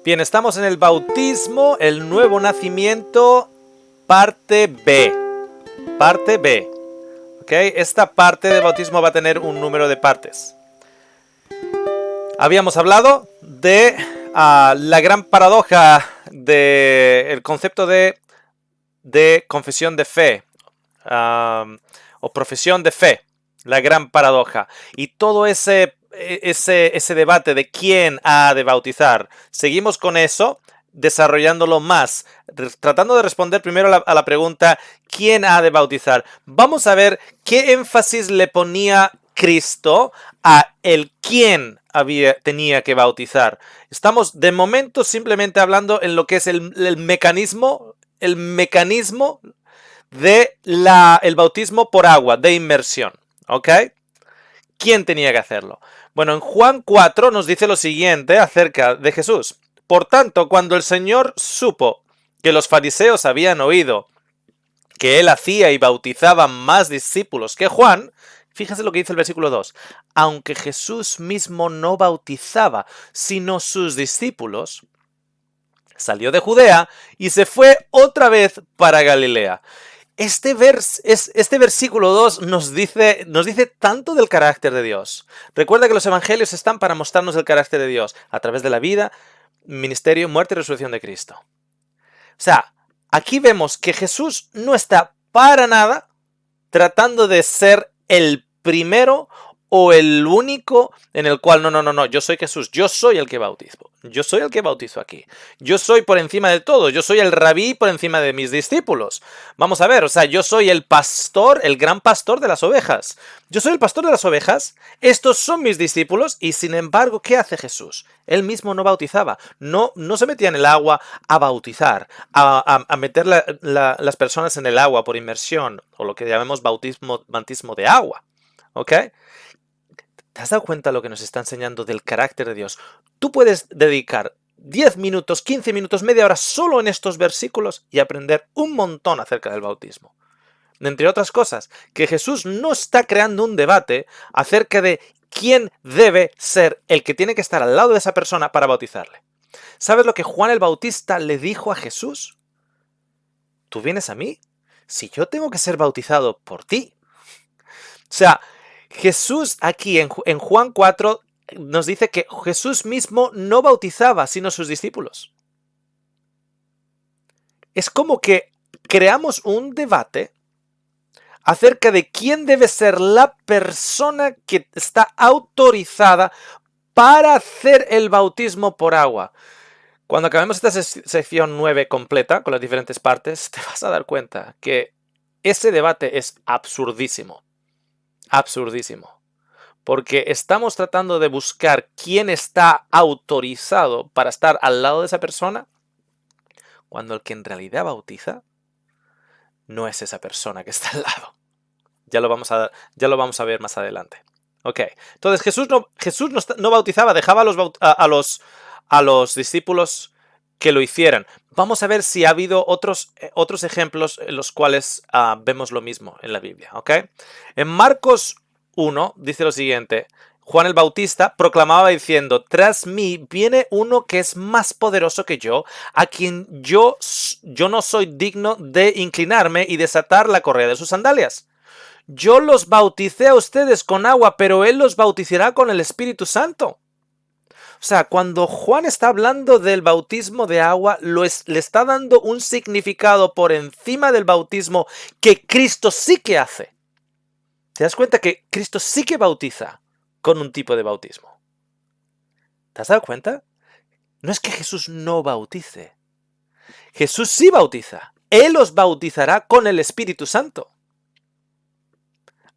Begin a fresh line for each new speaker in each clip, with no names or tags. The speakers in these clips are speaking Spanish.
Bien, estamos en el bautismo, el nuevo nacimiento, parte B. Parte B. ¿Ok? Esta parte del bautismo va a tener un número de partes. Habíamos hablado de la gran paradoja del concepto de confesión de fe o profesión de fe. La gran paradoja. Y todo ese debate de quién ha de bautizar. Seguimos con eso, desarrollándolo más, tratando de responder primero a la pregunta ¿quién ha de bautizar? Vamos a ver qué énfasis le ponía Cristo a el quién tenía que bautizar. Estamos de momento simplemente hablando en lo que es el mecanismo de el bautismo por agua, de inmersión. ¿Ok? ¿Quién tenía que hacerlo? Bueno, en Juan 4 nos dice lo siguiente acerca de Jesús. Por tanto, cuando el Señor supo que los fariseos habían oído que él hacía y bautizaba más discípulos que Juan, fíjese lo que dice el versículo 2. Aunque Jesús mismo no bautizaba, sino sus discípulos, salió de Judea y se fue otra vez para Galilea. Este versículo 2 nos dice tanto del carácter de Dios. Recuerda que los evangelios están para mostrarnos el carácter de Dios a través de la vida, ministerio, muerte y resurrección de Cristo. O sea, aquí vemos que Jesús no está para nada tratando de ser el primero o el único en el cual no, yo soy Jesús, yo soy el que bautizo. Yo soy el que bautizo aquí. Yo soy por encima de todo. Yo soy el rabí por encima de mis discípulos. Vamos a ver, o sea, yo soy el pastor, el gran pastor de las ovejas. Yo soy el pastor de las ovejas. Estos son mis discípulos y sin embargo, ¿qué hace Jesús? Él mismo no bautizaba. No se metía en el agua a bautizar, a meter las personas en el agua por inmersión o lo que llamamos bautismo de agua. ¿Ok? ¿Te has dado cuenta de lo que nos está enseñando del carácter de Dios? Tú puedes dedicar 10 minutos, 15 minutos, media hora solo en estos versículos y aprender un montón acerca del bautismo. Entre otras cosas, que Jesús no está creando un debate acerca de quién debe ser el que tiene que estar al lado de esa persona para bautizarle. ¿Sabes lo que Juan el Bautista le dijo a Jesús? ¿Tú vienes a mí? Si yo tengo que ser bautizado por ti. O sea, Jesús aquí en Juan 4 nos dice que Jesús mismo no bautizaba sino sus discípulos. Es como que creamos un debate acerca de quién debe ser la persona que está autorizada para hacer el bautismo por agua. Cuando acabemos esta sección 9 completa con las diferentes partes, te vas a dar cuenta que ese debate es absurdísimo. Absurdísimo. Porque estamos tratando de buscar quién está autorizado para estar al lado de esa persona, cuando el que en realidad bautiza no es esa persona que está al lado. Ya lo vamos a ver más adelante. Ok, entonces Jesús no bautizaba, dejaba a los discípulos que lo hicieran. Vamos a ver si ha habido otros ejemplos en los cuales vemos lo mismo en la Biblia. ¿Ok? En Marcos 1 dice lo siguiente. Juan el Bautista proclamaba diciendo, tras mí viene uno que es más poderoso que yo, a quien yo no soy digno de inclinarme y desatar la correa de sus sandalias. Yo los bauticé a ustedes con agua, pero él los bautizará con el Espíritu Santo. O sea, cuando Juan está hablando del bautismo de agua, le está dando un significado por encima del bautismo que Cristo sí que hace. ¿Te das cuenta que Cristo sí que bautiza con un tipo de bautismo? ¿Te has dado cuenta? No es que Jesús no bautice. Jesús sí bautiza. Él los bautizará con el Espíritu Santo.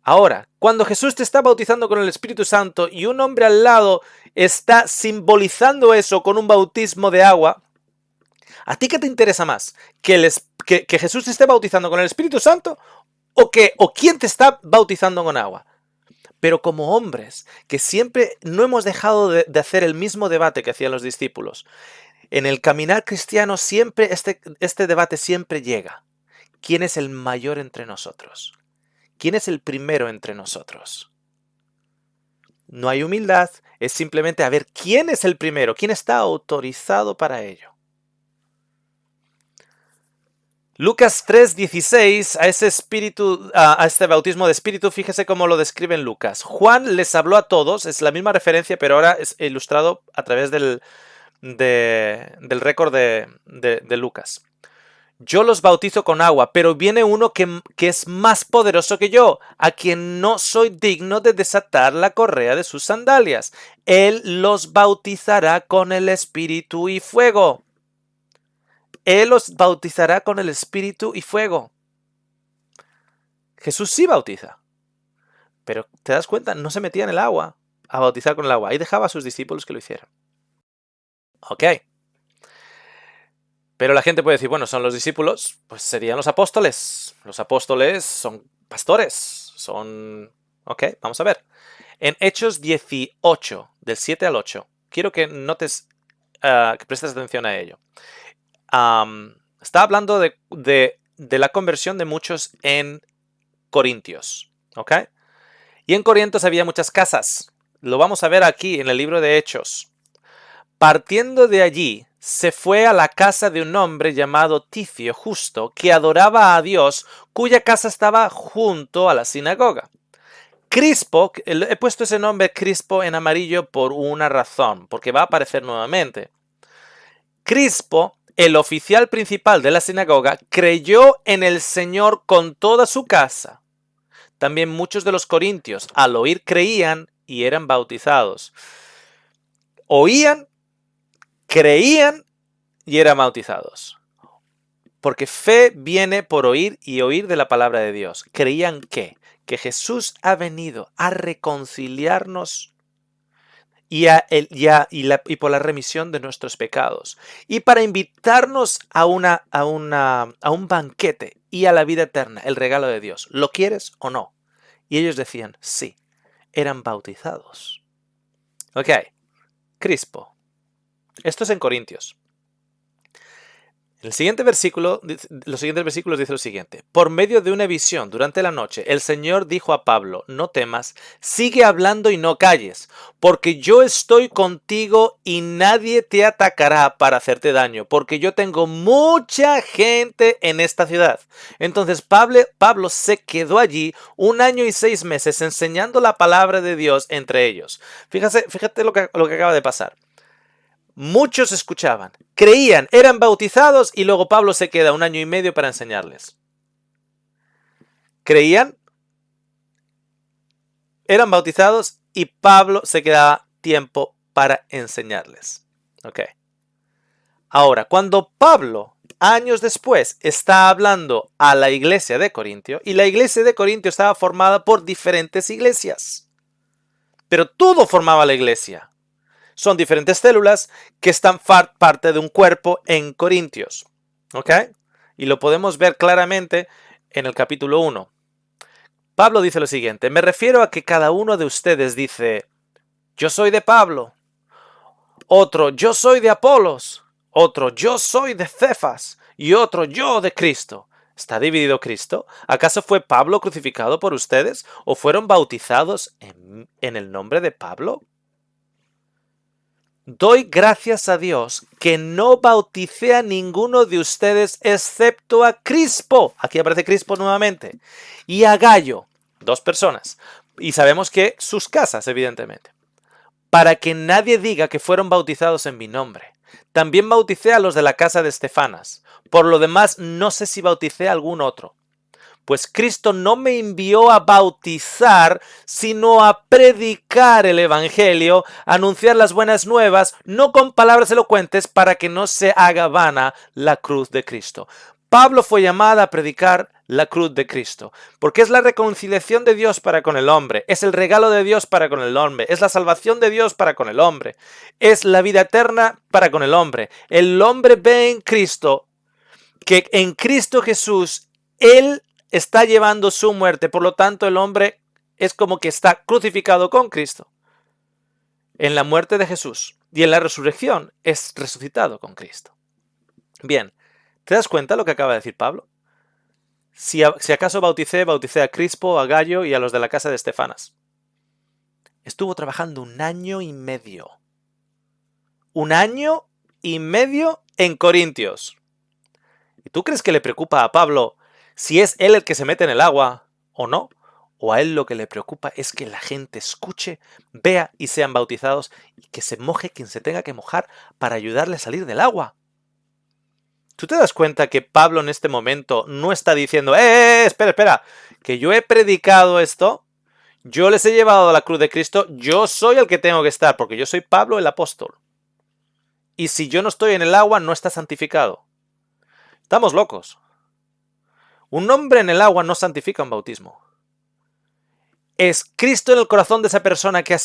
Ahora, cuando Jesús te está bautizando con el Espíritu Santo y un hombre al lado está simbolizando eso con un bautismo de agua, ¿a ti qué te interesa más? ¿Que Jesús te esté bautizando con el Espíritu Santo o quién te está bautizando con agua? Pero como hombres, que siempre no hemos dejado de hacer el mismo debate que hacían los discípulos, en el caminar cristiano siempre este debate siempre llega. ¿Quién es el mayor entre nosotros? ¿Quién es el primero entre nosotros? No hay humildad, es simplemente a ver quién es el primero, quién está autorizado para ello. Lucas 3:16, a este bautismo de espíritu, fíjese cómo lo describe en Lucas. Juan les habló a todos, es la misma referencia, pero ahora es ilustrado a través del récord de Lucas. Yo los bautizo con agua, pero viene uno que es más poderoso que yo, a quien no soy digno de desatar la correa de sus sandalias. Él los bautizará con el Espíritu y fuego. Él los bautizará con el Espíritu y fuego. Jesús sí bautiza, pero ¿te das cuenta? No se metía en el agua a bautizar con el agua. Ahí dejaba a sus discípulos que lo hicieran. Ok. Pero la gente puede decir, bueno, son los discípulos, pues serían los apóstoles. Los apóstoles son pastores, son... Ok, vamos a ver. En Hechos 18, del 7 al 8, quiero que notes, que prestes atención a ello. Está hablando de la conversión de muchos en Corintios, ¿ok? Y en Corintios había muchas casas. Lo vamos a ver aquí en el libro de Hechos. Partiendo de allí, se fue a la casa de un hombre llamado Ticio Justo, que adoraba a Dios, cuya casa estaba junto a la sinagoga. Crispo, he puesto ese nombre Crispo en amarillo por una razón, porque va a aparecer nuevamente. Crispo, el oficial principal de la sinagoga, creyó en el Señor con toda su casa. También muchos de los corintios, al oír, creían y eran bautizados. Oían, creían y eran bautizados. Porque fe viene por oír y oír de la palabra de Dios. Creían que Jesús ha venido a reconciliarnos y por la remisión de nuestros pecados. Y para invitarnos a un banquete y a la vida eterna, el regalo de Dios. ¿Lo quieres o no? Y ellos decían, sí, eran bautizados. Ok, Crispo. Esto es en Corintios. Los siguientes versículos dicen lo siguiente. Por medio de una visión durante la noche, el Señor dijo a Pablo, no temas, sigue hablando y no calles, porque yo estoy contigo y nadie te atacará para hacerte daño, porque yo tengo mucha gente en esta ciudad. Entonces Pablo se quedó allí 1 año y 6 meses enseñando la palabra de Dios entre ellos. Fíjate lo que acaba de pasar. Muchos escuchaban, creían, eran bautizados y luego Pablo se queda 1 año y medio para enseñarles. Creían, eran bautizados y Pablo se quedaba tiempo para enseñarles. Ok. Ahora, cuando Pablo, años después, está hablando a la iglesia de Corintio, y la iglesia de Corintio estaba formada por diferentes iglesias, pero todo formaba la iglesia. Son diferentes células que están parte de un cuerpo en Corintios. ¿Ok? Y lo podemos ver claramente en el capítulo 1. Pablo dice lo siguiente. Me refiero a que cada uno de ustedes dice, yo soy de Pablo. Otro, yo soy de Apolos. Otro, yo soy de Cefas. Y otro, yo de Cristo. ¿Está dividido Cristo? ¿Acaso fue Pablo crucificado por ustedes? ¿O fueron bautizados en el nombre de Pablo? Doy gracias a Dios que no bauticé a ninguno de ustedes excepto a Crispo. Aquí aparece Crispo nuevamente. Y a Gayo, 2 personas. Y sabemos que sus casas, evidentemente. Para que nadie diga que fueron bautizados en mi nombre. También bauticé a los de la casa de Estefanas. Por lo demás, no sé si bauticé a algún otro. Pues Cristo no me envió a bautizar, sino a predicar el Evangelio, a anunciar las buenas nuevas, no con palabras elocuentes, para que no se haga vana la cruz de Cristo. Pablo fue llamado a predicar la cruz de Cristo, porque es la reconciliación de Dios para con el hombre, es el regalo de Dios para con el hombre, es la salvación de Dios para con el hombre, es la vida eterna para con el hombre. El hombre ve en Cristo que en Cristo Jesús, Él está llevando su muerte, por lo tanto el hombre es como que está crucificado con Cristo en la muerte de Jesús y en la resurrección es resucitado con Cristo. Bien, ¿te das cuenta lo que acaba de decir Pablo? Si acaso bauticé a Crispo, a Gayo y a los de la casa de Estefanas. Estuvo trabajando 1 año y medio. 1 año y medio en Corintios. ¿Y tú crees que le preocupa a Pablo si es él el que se mete en el agua o no? ¿O a él lo que le preocupa es que la gente escuche, vea y sean bautizados y que se moje quien se tenga que mojar para ayudarle a salir del agua? ¿Tú te das cuenta que Pablo en este momento no está diciendo, espera, que yo he predicado esto, yo les he llevado a la cruz de Cristo, yo soy el que tengo que estar, porque yo soy Pablo el apóstol. Y si yo no estoy en el agua, no está santificado. Estamos locos. Un hombre en el agua no santifica un bautismo. Es Cristo en el corazón de esa persona que ha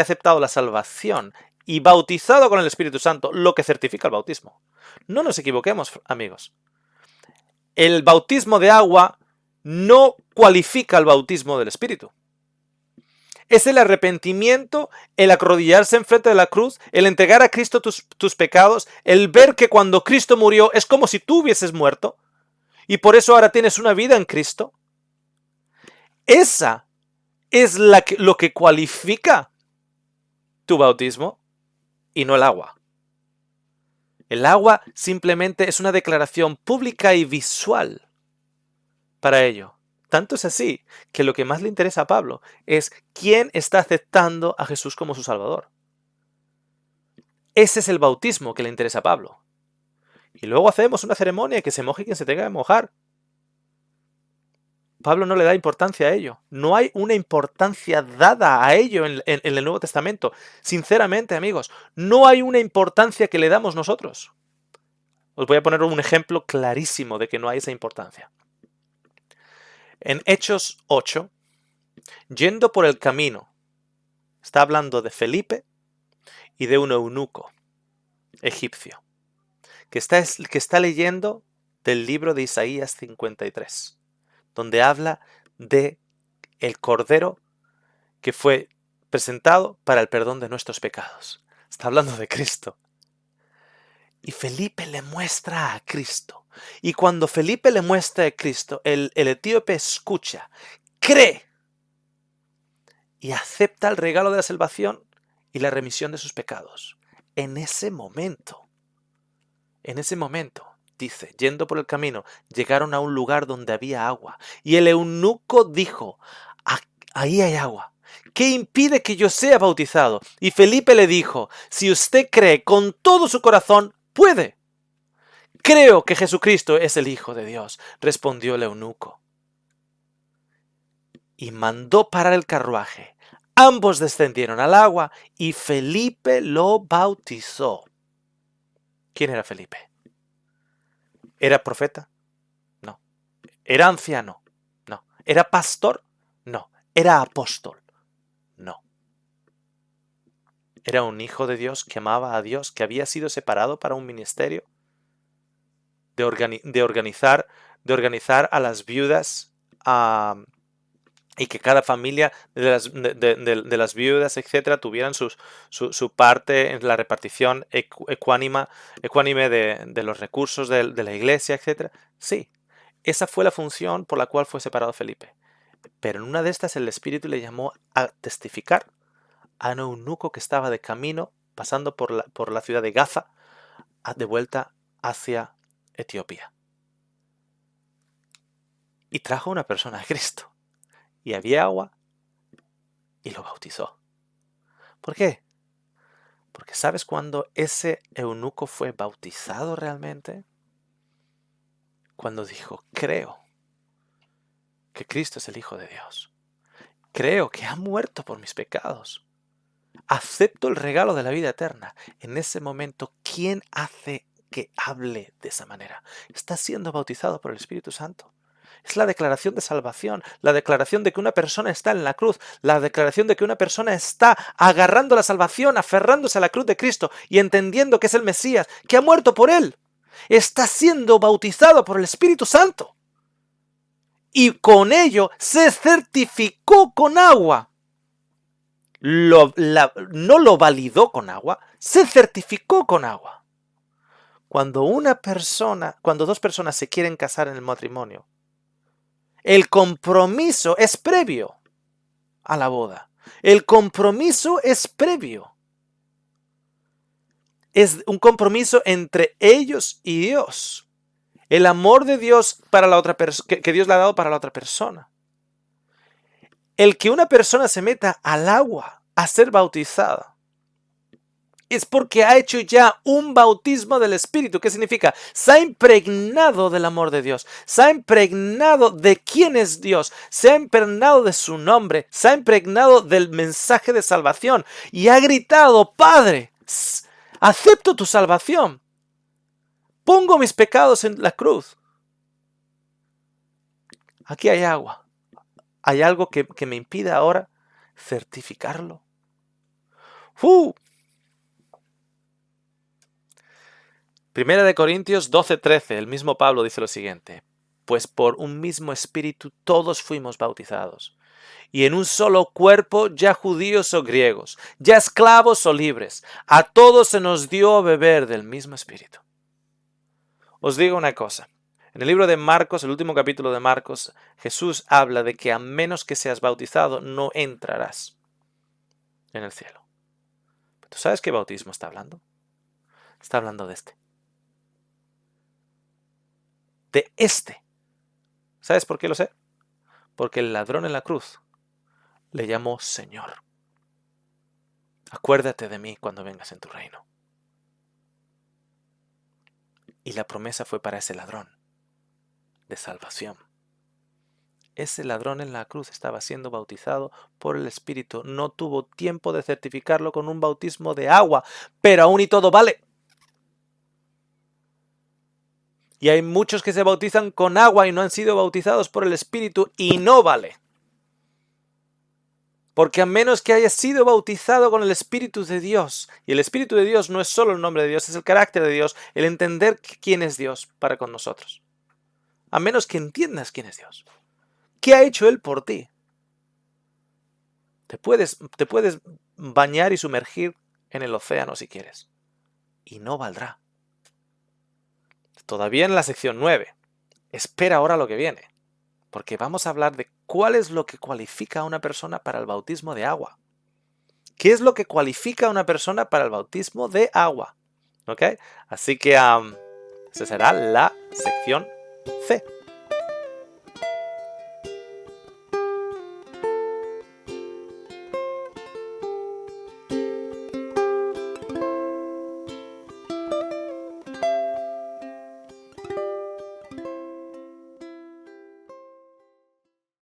aceptado la salvación y bautizado con el Espíritu Santo lo que certifica el bautismo. No nos equivoquemos, amigos. El bautismo de agua no cualifica el bautismo del Espíritu. Es el arrepentimiento, el arrodillarse enfrente de la cruz, el entregar a Cristo tus pecados, el ver que cuando Cristo murió es como si tú hubieses muerto y por eso ahora tienes una vida en Cristo. Esa es lo que cualifica tu bautismo y no el agua. El agua simplemente es una declaración pública y visual para ello. Tanto es así que lo que más le interesa a Pablo es quién está aceptando a Jesús como su Salvador. Ese es el bautismo que le interesa a Pablo. Y luego hacemos una ceremonia que se moje quien se tenga que mojar. Pablo no le da importancia a ello. No hay una importancia dada a ello en el Nuevo Testamento. Sinceramente, amigos, no hay una importancia que le damos nosotros. Os voy a poner un ejemplo clarísimo de que no hay esa importancia. En Hechos 8, yendo por el camino, está hablando de Felipe y de un eunuco egipcio que está leyendo del libro de Isaías 53, donde habla de el Cordero que fue presentado para el perdón de nuestros pecados. Está hablando de Cristo. Y Felipe le muestra a Cristo. Y cuando Felipe le muestra a Cristo, el etíope escucha, cree y acepta el regalo de la salvación y la remisión de sus pecados. En ese momento, dice, yendo por el camino, llegaron a un lugar donde había agua. Y el eunuco dijo, ahí hay agua. ¿Qué impide que yo sea bautizado? Y Felipe le dijo, si usted cree con todo su corazón, puede. Creo que Jesucristo es el Hijo de Dios, respondió el eunuco. Y mandó parar el carruaje. Ambos descendieron al agua y Felipe lo bautizó. ¿Quién era Felipe? ¿Era profeta? No. ¿Era anciano? No. ¿Era pastor? No. ¿Era apóstol? No. Era un hijo de Dios que amaba a Dios, que había sido separado para un ministerio de organizar a las viudas y que cada familia de las viudas, etcétera, tuvieran su parte en la repartición ecuánime de los recursos de la iglesia, etcétera. Sí, esa fue la función por la cual fue separado Felipe. Pero en una de estas el Espíritu le llamó a testificar a un eunuco que estaba de camino, pasando por la ciudad de Gaza, de vuelta hacia Etiopía. Y trajo a una persona a Cristo. Y había agua y lo bautizó. ¿Por qué? Porque ¿sabes cuándo ese eunuco fue bautizado realmente? Cuando dijo, creo que Cristo es el Hijo de Dios. Creo que ha muerto por mis pecados. Acepto el regalo de la vida eterna. En ese momento, ¿quién hace que hable de esa manera? Está siendo bautizado por el Espíritu Santo. Es la declaración de salvación, la declaración de que una persona está en la cruz, la declaración de que una persona está agarrando la salvación, aferrándose a la cruz de Cristo y entendiendo que es el Mesías, que ha muerto por él. Está siendo bautizado por el Espíritu Santo. Y con ello se certificó con agua. No lo validó con agua, se certificó con agua. Cuando dos personas se quieren casar en el matrimonio, el compromiso es previo a la boda. El compromiso es previo. Es un compromiso entre ellos y Dios. El amor de Dios para la otra persona, que Dios le ha dado para la otra persona. El que una persona se meta al agua a ser bautizada es porque ha hecho ya un bautismo del Espíritu. ¿Qué significa? Se ha impregnado del amor de Dios, se ha impregnado de quién es Dios, se ha impregnado de su nombre, se ha impregnado del mensaje de salvación y ha gritado: Padre, acepto tu salvación, pongo mis pecados en la cruz. Aquí hay agua. ¿Hay algo que me impide ahora certificarlo? Primera de Corintios 12:13, el mismo Pablo dice lo siguiente: pues por un mismo espíritu todos fuimos bautizados, y en un solo cuerpo, ya judíos o griegos, ya esclavos o libres, a todos se nos dio a beber del mismo espíritu. Os digo una cosa, en el libro de Marcos, el último capítulo de Marcos, Jesús habla de que a menos que seas bautizado no entrarás en el cielo. ¿Tú sabes qué bautismo está hablando? Está hablando de este. De este. ¿Sabes por qué lo sé? Porque el ladrón en la cruz le llamó Señor. Acuérdate de mí cuando vengas en tu reino. Y la promesa fue para ese ladrón de salvación. Ese ladrón en la cruz estaba siendo bautizado por el Espíritu. No tuvo tiempo de certificarlo con un bautismo de agua, pero aún y todo vale. Y hay muchos que se bautizan con agua y no han sido bautizados por el Espíritu y no vale. Porque a menos que hayas sido bautizado con el Espíritu de Dios, y el Espíritu de Dios no es solo el nombre de Dios, es el carácter de Dios, el entender quién es Dios para con nosotros. A menos que entiendas quién es Dios. ¿Qué ha hecho Él por ti? Te puedes bañar y sumergir en el océano si quieres. Y no valdrá. Todavía en la sección 9. Espera ahora lo que viene. Porque vamos a hablar de cuál es lo que cualifica a una persona para el bautismo de agua. ¿Qué es lo que cualifica a una persona para el bautismo de agua? ¿Ok? Así que esa será la sección C.